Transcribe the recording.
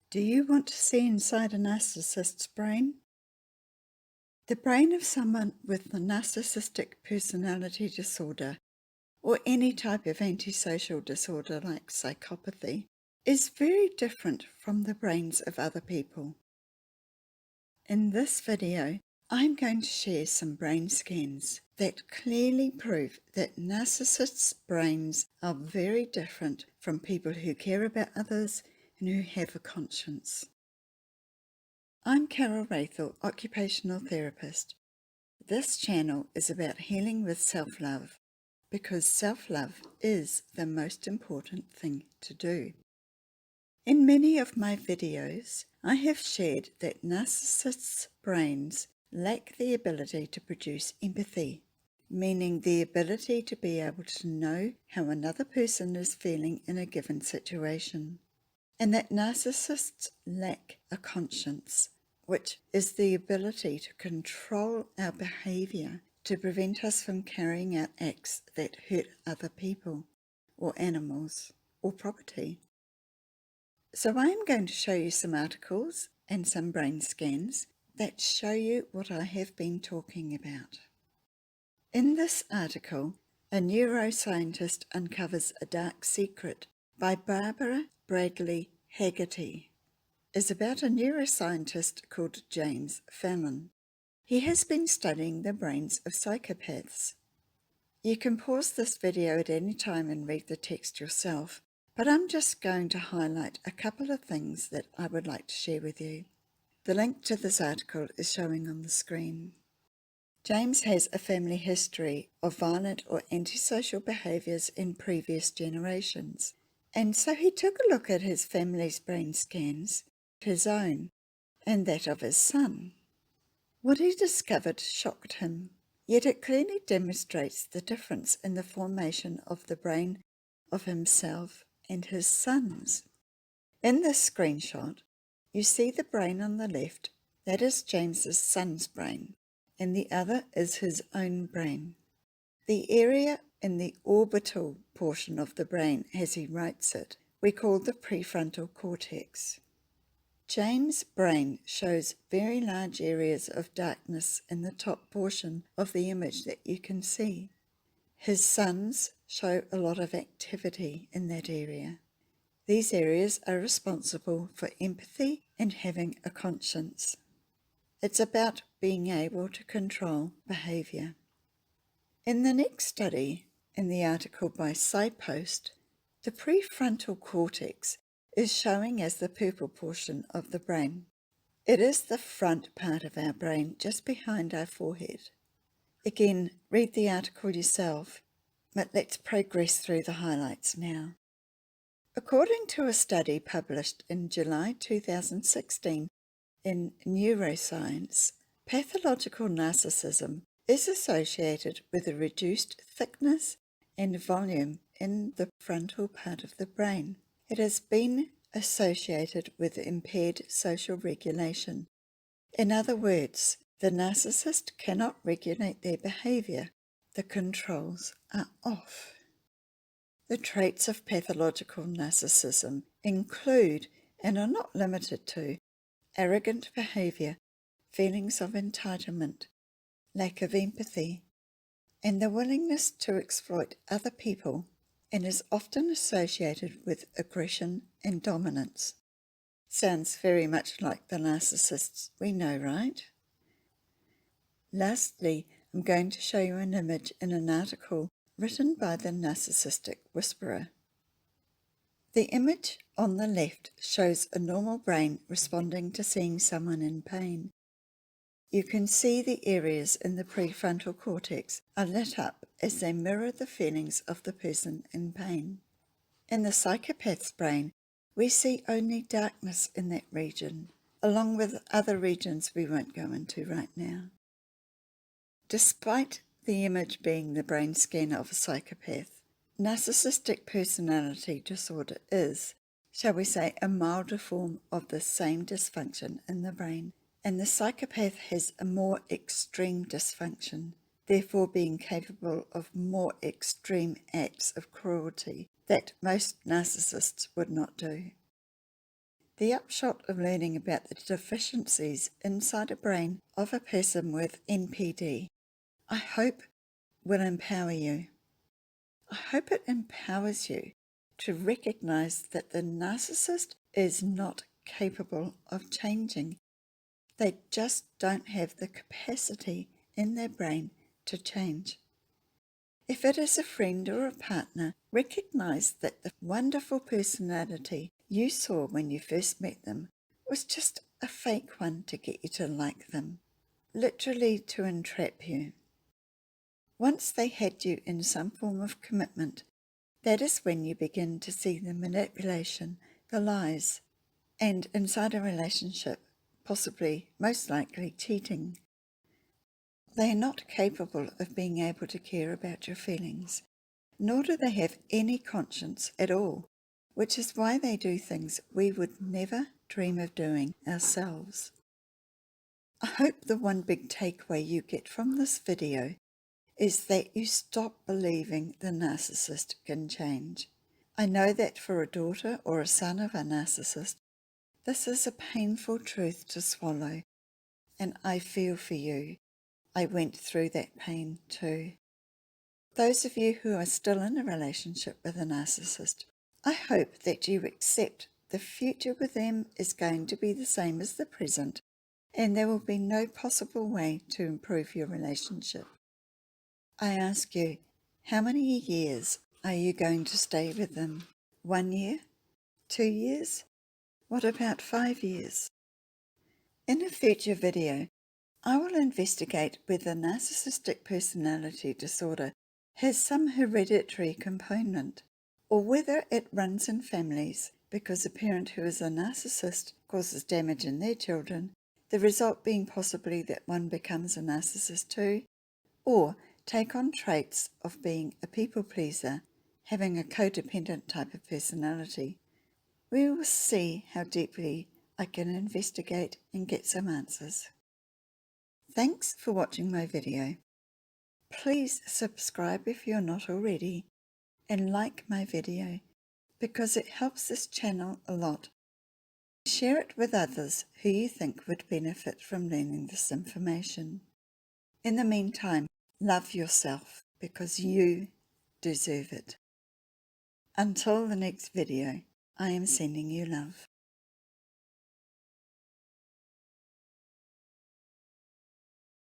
Do you want to see inside a narcissist's brain? The brain of someone with a narcissistic personality disorder or any type of antisocial disorder like psychopathy is very different from the brains of other people. In this video, I'm going to share some brain scans that clearly prove that narcissists' brains are very different from people who care about others and who have a conscience. I'm Carol Rathel, occupational therapist. This channel is about healing with self-love because self-love is the most important thing to do. In many of my videos, I have shared that narcissists' brains lack the ability to produce empathy, meaning the ability to be able to know how another person is feeling in a given situation, and that narcissists lack a conscience, which is the ability to control our behaviour to prevent us from carrying out acts that hurt other people, or animals, or property. So I am going to show you some articles and some brain scans that show you what I have been talking about. In this article, a neuroscientist uncovers a dark secret by Barbara Bradley Haggerty. Is about a neuroscientist called James Fallon. He has been studying the brains of psychopaths. You can pause this video at any time and read the text yourself, but I'm just going to highlight a couple of things that I would like to share with you. The link to this article is showing on the screen. James has a family history of violent or antisocial behaviours in previous generations, and so he took a look at his family's brain scans, his own, and that of his son. What he discovered shocked him, yet it clearly demonstrates the difference in the formation of the brain of himself and his sons. In this screenshot, you see the brain on the left, that is James's son's brain, and the other is his own brain. The area in the orbital portion of the brain, as he writes it, we call the prefrontal cortex. James' brain shows very large areas of darkness in the top portion of the image that you can see. His sons show a lot of activity in that area. These areas are responsible for empathy and having a conscience. It's about being able to control behaviour. In the next study, in the article by SciPost, the prefrontal cortex is showing as the purple portion of the brain. It is the front part of our brain, just behind our forehead. Again, read the article yourself, but let's progress through the highlights now. According to a study published in July 2016 in Neuroscience, pathological narcissism is associated with a reduced thickness and volume in the frontal part of the brain. It has been associated with impaired social regulation. In other words, the narcissist cannot regulate their behaviour. The controls are off. The traits of pathological narcissism include, and are not limited to, arrogant behaviour, feelings of entitlement, lack of empathy, and the willingness to exploit other people, and is often associated with aggression and dominance. Sounds very much like the narcissists we know, right? Lastly, I'm going to show you an image in an article written by the Narcissistic Whisperer. The image on the left shows a normal brain responding to seeing someone in pain. You can see the areas in the prefrontal cortex are lit up as they mirror the feelings of the person in pain. In the psychopath's brain, we see only darkness in that region, along with other regions we won't go into right now. Despite the image being the brain scan of a psychopath, narcissistic personality disorder is, shall we say, a milder form of the same dysfunction in the brain, and the psychopath has a more extreme dysfunction, therefore being capable of more extreme acts of cruelty that most narcissists would not do. The upshot of learning about the deficiencies inside a brain of a person with NPD, I hope, will empower you. I hope it empowers you to recognize that the narcissist is not capable of changing. They just don't have the capacity in their brain to change. If it is a friend or a partner, recognize that the wonderful personality you saw when you first met them was just a fake one to get you to like them, literally to entrap you. Once they had you in some form of commitment, that is when you begin to see the manipulation, the lies, and inside a relationship, possibly, most likely, cheating. They are not capable of being able to care about your feelings, nor do they have any conscience at all, which is why they do things we would never dream of doing ourselves. I hope the one big takeaway you get from this video is that you stop believing the narcissist can change. I know that for a daughter or a son of a narcissist, this is a painful truth to swallow, and I feel for you. I went through that pain too. Those of you who are still in a relationship with a narcissist, I hope that you accept the future with them is going to be the same as the present, and there will be no possible way to improve your relationship. I ask you, how many years are you going to stay with them? 1 year? 2 years? What about 5 years? In a future video, I will investigate whether narcissistic personality disorder has some hereditary component, or whether it runs in families because a parent who is a narcissist causes damage in their children, the result being possibly that one becomes a narcissist too, or take on traits of being a people pleaser, having a codependent type of personality. We will see how deeply I can investigate and get some answers. Thanks for watching my video. Please subscribe if you're not already, and like my video because it helps this channel a lot. Share it with others who you think would benefit from learning this information. In the meantime, love yourself because you deserve it. Until the next video, I am sending you love.